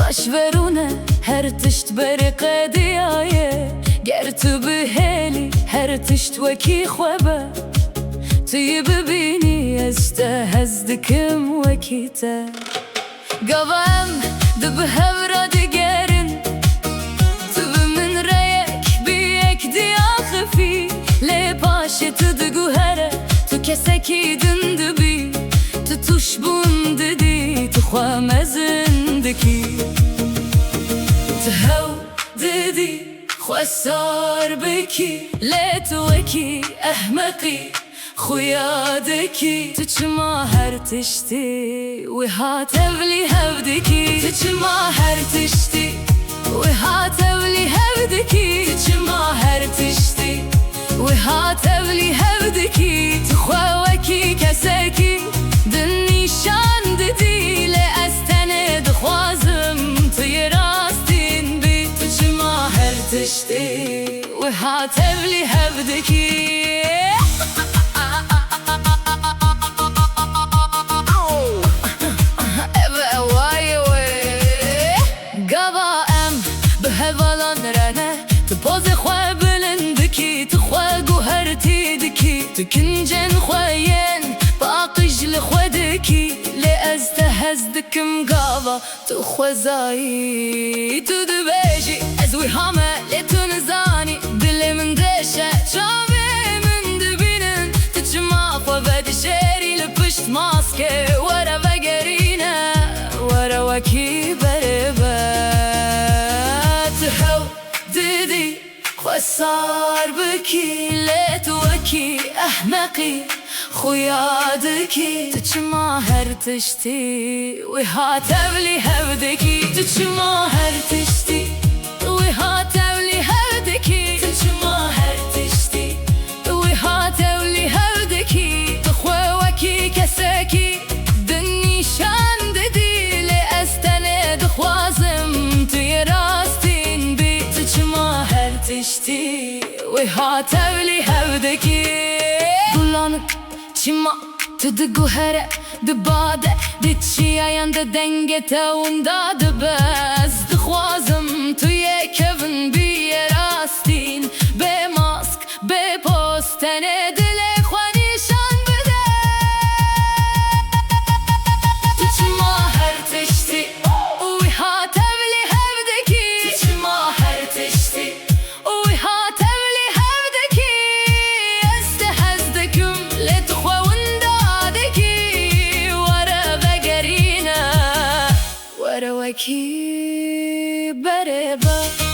باش ورونه هر تشت برق دیایه گر تو بهلی هر تشت وکی خوبه توی ببینی استهز دکم وکیته قوام دب هورا دیگرن تو من ریک بیک دیا خفی لی پاش تو دگو هره تو کسکی دندبی تو توش بونددی تو خواه مزندکی تو هو ددی خواه سار بکی لی تو وکی احمقی خویادکی تو چما هر تشتی و هاتولی هودکی تو چما هر تشتی و هاتولی هودکی تو چما هر تشتی و هاتولی هودکی تو خواهکی کسکی دنیشان ددی لی از تنه دخوازم توی راستین بی تو چما هر تشتی و هاتولی هودکی تكنجن خوين باقج لخودكي لأزتهز دكم قابا تخوزاي تدبيجي أزوي هاما لتنزاني دلي من دشة شابي من دبينن تجمع فبدي شيري لبشت ماسكي ورا بقرينا ورا وكي بربات هو ددي خسار بكي لتوكي أحمقي خويادكي تجمع هر تشتي وهاتولي هودكي تجمع هر تشتي وهاتولي هودكي تجمع هر تشتي وهاتولي هودكي تخووكي كسكي دني شان ددي لأستند خوازم توي راستين بي تجمع هر تشتي وهاتولي هودكي بلانك چما تدگو هره دباده دیچی آینده دنگته اوندا دبز دخوازم توی کون بی راستین به ماسک به پستن دل خوانیشان بده چما هر تشتی اوی هاتولی هودکی چما هر تشتی اوی هاتولی هودکی استهز دکم وكي بربا